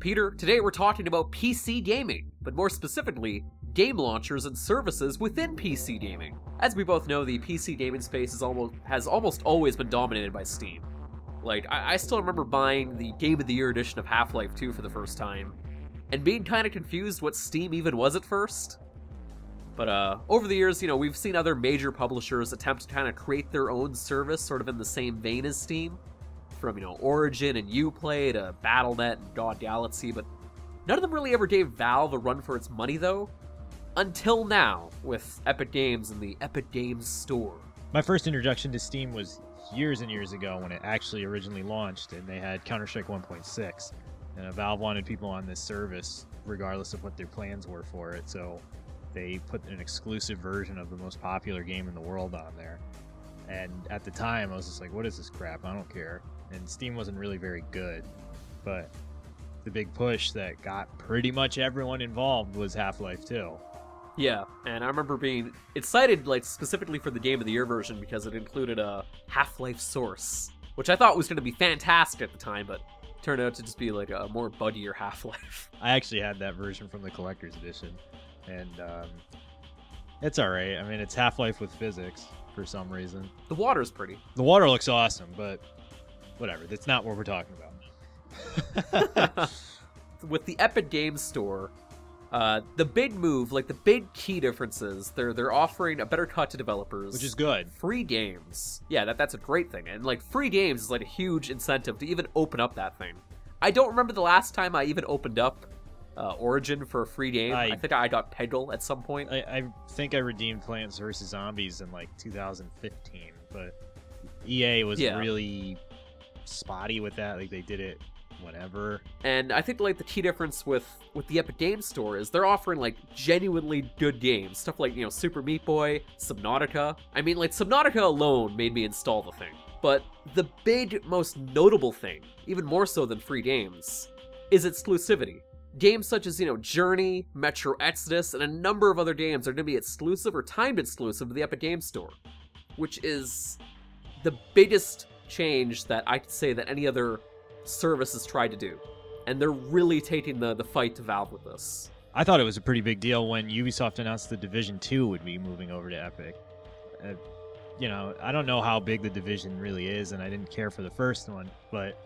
Peter. Today we're talking about PC gaming, but more specifically, game launchers and services within PC gaming. As we both know, the PC gaming space has almost always been dominated by Steam. Like, I still remember buying the Game of the Year edition of Half-Life 2 for the first time, and being kind of confused what Steam even was at first. But over the years, we've seen other major publishers attempt to kind of create their own service sort of in the same vein as Steam. From, Origin and Uplay to Battle.net and God Galaxy, but none of them really ever gave Valve a run for its money, though. Until now, with Epic Games and the Epic Games Store. My first introduction to Steam was years and years ago when it actually originally launched, and they had Counter-Strike 1.6. And Valve wanted people on this service, regardless of what their plans were for it, so they put an exclusive version of the most popular game in the world on there. And at the time, I was just like, what is this crap? I don't care. And Steam wasn't really very good, but the big push that got pretty much everyone involved was Half-Life 2. Yeah, and I remember being excited, like, specifically for the Game of the Year version because it included a Half-Life Source, which I thought was going to be fantastic at the time, but turned out to just be like a more buggier Half-Life. I actually had that version from the Collector's Edition, and it's alright. I mean, it's Half-Life with physics for some reason. The water's pretty. The water looks awesome, but whatever. That's not what we're talking about. With the Epic Games Store, the big move, like the big key differences, they're offering a better cut to developers, which is good. Free games, yeah, that's a great thing, and like free games is like a huge incentive to even open up that thing. I don't remember the last time I even opened up Origin for a free game. I think I got Peggle at some point. I think I redeemed Plants vs. Zombies in like 2015, but EA was really spotty with that. Like, they did it whenever. And I think like the key difference with the Epic Games Store is they're offering like genuinely good games, stuff like Super Meat Boy, Subnautica. I mean, like, Subnautica alone made me install the thing. But the big, most notable thing, even more so than free games, is exclusivity. Games such as, Journey, Metro Exodus, and a number of other games are going to be exclusive or timed exclusive to the Epic Games Store, which is the biggest change that I could say that any other service has tried to do. And they're really taking the fight to Valve with this. I thought it was a pretty big deal when Ubisoft announced the Division 2 would be moving over to Epic. I don't know how big the Division really is, and I didn't care for the first one, but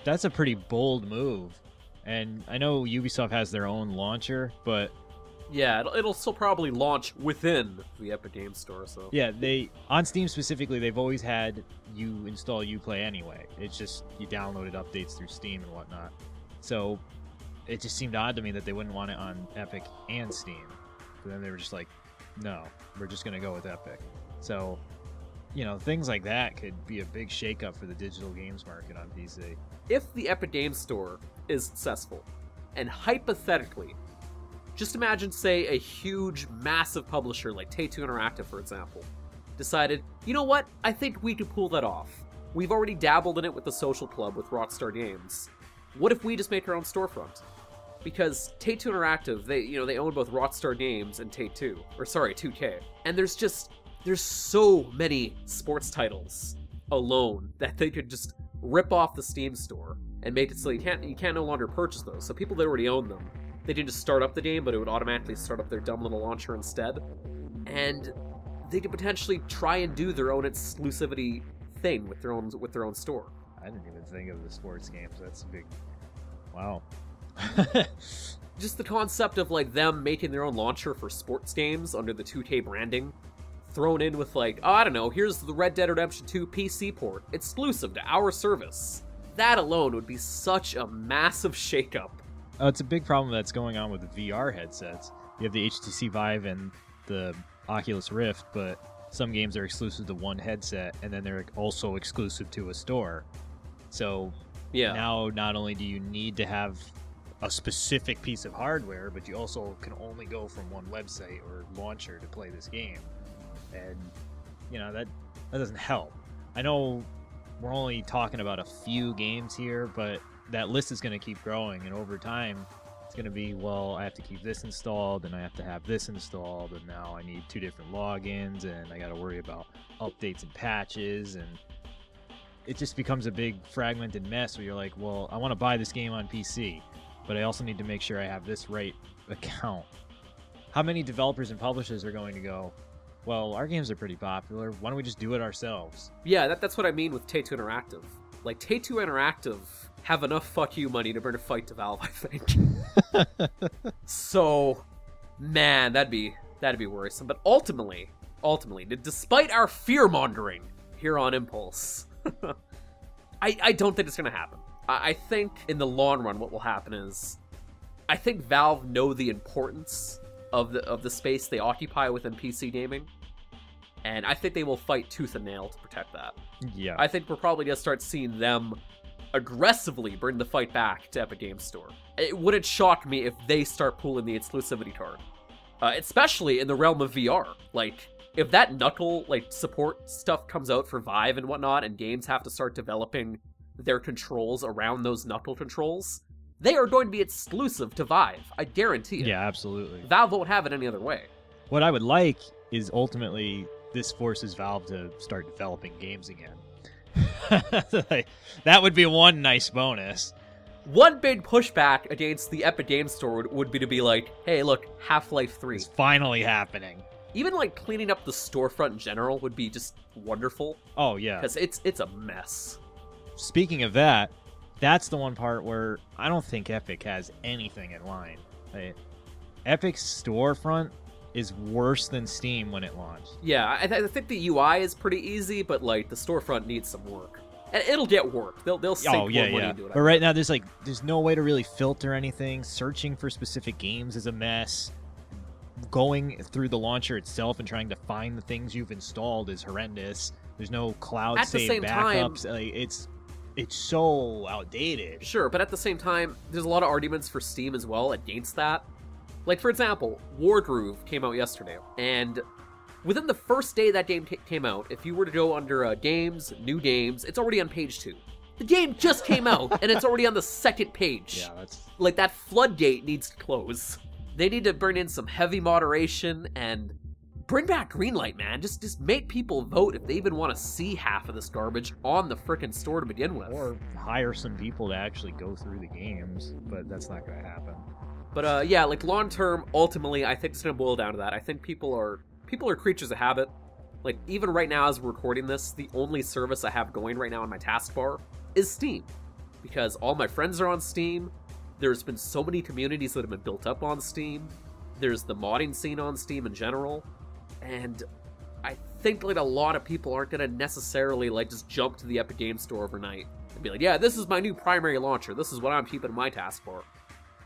that's a pretty bold move. And I know Ubisoft has their own launcher, but yeah, it'll still probably launch within the Epic Games Store. So yeah, on Steam specifically, they've always had you install Uplay anyway. It's just you downloaded updates through Steam and whatnot. So it just seemed odd to me that they wouldn't want it on Epic and Steam. But then they were just like, no, we're just gonna go with Epic. So things like that could be a big shakeup for the digital games market on PC. If the Epic Games Store is successful, and hypothetically, just imagine, say, a huge, massive publisher like Take-Two Interactive, for example, decided, you know what, I think we could pull that off. We've already dabbled in it with the Social Club with Rockstar Games. What if we just make our own storefront? Because Take-Two Interactive, they own both Rockstar Games and Take-Two, or sorry, 2K. And there's so many sports titles alone that they could just rip off the Steam store and make it so you can't no longer purchase those. So people that already own them, they didn't just start up the game, but it would automatically start up their dumb little launcher instead. And they could potentially try and do their own exclusivity thing with their own store. I didn't even think of the sports games. That's a big... Wow. Just the concept of like them making their own launcher for sports games under the 2K branding, thrown in with like, oh, I don't know, here's the Red Dead Redemption 2 PC port, exclusive to our service. That alone would be such a massive shakeup. It's a big problem that's going on with the VR headsets. You have the HTC Vive and the Oculus Rift, but some games are exclusive to one headset, and then they're also exclusive to a store. So now not only do you need to have a specific piece of hardware, but you also can only go from one website or launcher to play this game. And, that doesn't help. I know we're only talking about a few games here, but that list is going to keep growing, and over time, it's going to be, well, I have to keep this installed, and I have to have this installed, and now I need 2 different logins, and I got to worry about updates and patches, and it just becomes a big fragmented mess where you're like, well, I want to buy this game on PC, but I also need to make sure I have this right account. How many developers and publishers are going to go, well, our games are pretty popular, why don't we just do it ourselves? Yeah, that's what I mean with Take-Two Interactive. Like, Take-Two Interactive have enough fuck you money to bring a fight to Valve, I think. So, man, that'd be worrisome. But ultimately, despite our fear-mongering here on Impulse, I don't think it's going to happen. I think in the long run what will happen is, I think Valve know the importance of the space they occupy within PC gaming, and I think they will fight tooth and nail to protect that. Yeah. I think we're probably going to start seeing them aggressively bring the fight back to Epic Games Store. It wouldn't shock me if they start pulling the exclusivity card, especially in the realm of VR. Like, if that Knuckle support stuff comes out for Vive and whatnot, and games have to start developing their controls around those Knuckle controls, they are going to be exclusive to Vive. I guarantee it. Yeah, absolutely. Valve won't have it any other way. What I would like is ultimately this forces Valve to start developing games again. That would be one nice bonus. One big pushback against the Epic Games Store would be to be like, hey, look, Half-Life 3. It's finally happening. Even, like, cleaning up the storefront in general would be just wonderful. Oh, yeah. Because it's a mess. Speaking of that, that's the one part where I don't think Epic has anything in line. Epic's storefront is worse than Steam when it launched. Yeah, I think the UI is pretty easy, but, like, the storefront needs some work. And it'll get work. They'll sink more money into it. But right now, there's no way to really filter anything. Searching for specific games is a mess. Going through the launcher itself and trying to find the things you've installed is horrendous. There's no cloud save backups. It's so outdated. Sure, but at the same time, there's a lot of arguments for Steam as well against that. Like, for example, Wargroove came out yesterday, and within the first day that game came out, if you were to go under Games, New Games, it's already on page 2. The game just came out, and it's already on the second page. Yeah, that's... Like, that floodgate needs to close. They need to bring in some heavy moderation and bring back Greenlight, man. Just make people vote if they even want to see half of this garbage on the frickin' store to begin with. Or hire some people to actually go through the games, but that's not going to happen. But yeah, like, long term, ultimately, I think it's going to boil down to that. I think people are creatures of habit. Like, even right now as we're recording this, the only service I have going right now on my taskbar is Steam. Because all my friends are on Steam. There's been so many communities that have been built up on Steam. There's the modding scene on Steam in general. And I think, like, a lot of people aren't going to necessarily, like, just jump to the Epic Games Store overnight and be like, yeah, this is my new primary launcher. This is what I'm keeping in my taskbar.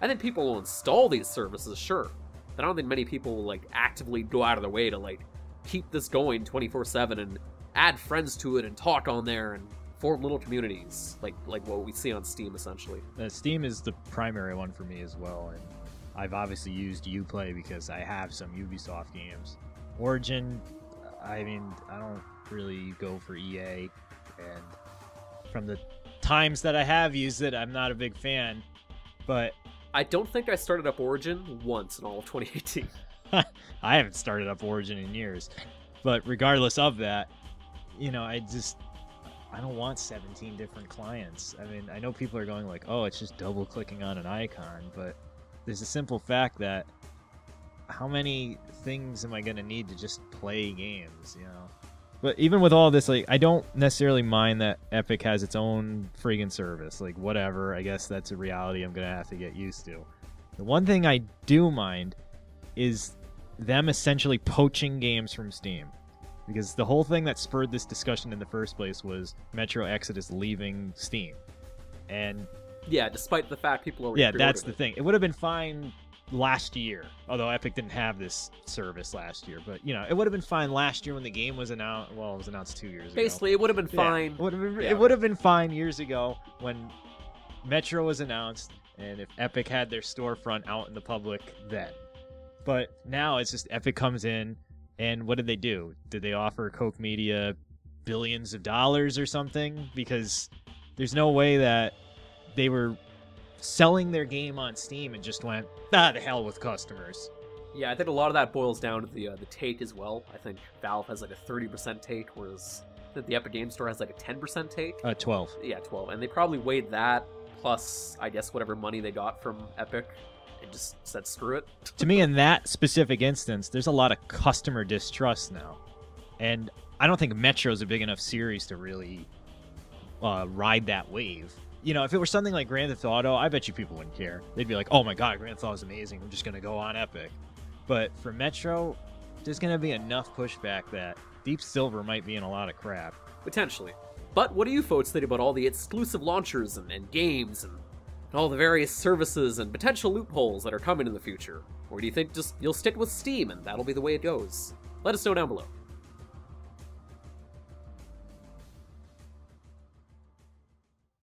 I think people will install these services, sure. But I don't think many people will, like, actively go out of their way to, like, keep this going 24/7 and add friends to it and talk on there and form little communities, like what we see on Steam, essentially. Steam is the primary one for me as well, and I've obviously used Uplay because I have some Ubisoft games. Origin, I mean, I don't really go for EA, and from the times that I have used it, I'm not a big fan, but... I don't think I started up Origin once in all of 2018. I haven't started up Origin in years. But regardless of that, you know, I don't want 17 different clients. I mean, I know people are going like, oh, it's just double clicking on an icon, but there's a simple fact that how many things am I going to need to just play games, you know? But even with all this, like, I don't necessarily mind that Epic has its own friggin' service. Like, whatever, I guess that's a reality I'm going to have to get used to. The one thing I do mind is them essentially poaching games from Steam. Because the whole thing that spurred this discussion in the first place was Metro Exodus leaving Steam. And... yeah, despite the fact people already... yeah, that's the thing. It would have been fine last year, although Epic didn't have this service last year. But, you know, it would have been fine last year when the game was announced. Well, it was announced 2 years ago. Basically, it would have been fine. Yeah, it would have been fine years ago when Metro was announced and if Epic had their storefront out in the public then. But now it's just Epic comes in, and what did they do? Did they offer Koch Media billions of dollars or something? Because there's no way that they were selling their game on Steam and just went, the hell with customers. Yeah, I think a lot of that boils down to the take as well. I think Valve has like a 30% take, whereas the Epic Games Store has like a 10% take. 12. Yeah, 12. And they probably weighed that, plus, I guess, whatever money they got from Epic, and just said screw it. To me, in that specific instance, there's a lot of customer distrust now. And I don't think Metro's a big enough series to really ride that wave. You know, if it were something like Grand Theft Auto, I bet you people wouldn't care. They'd be like, oh my god, Grand Theft Auto is amazing. I'm just going to go on Epic. But for Metro, there's going to be enough pushback that Deep Silver might be in a lot of crap. Potentially. But what do you folks think about all the exclusive launchers and games and all the various services and potential loopholes that are coming in the future? Or do you think just you'll stick with Steam and that'll be the way it goes? Let us know down below.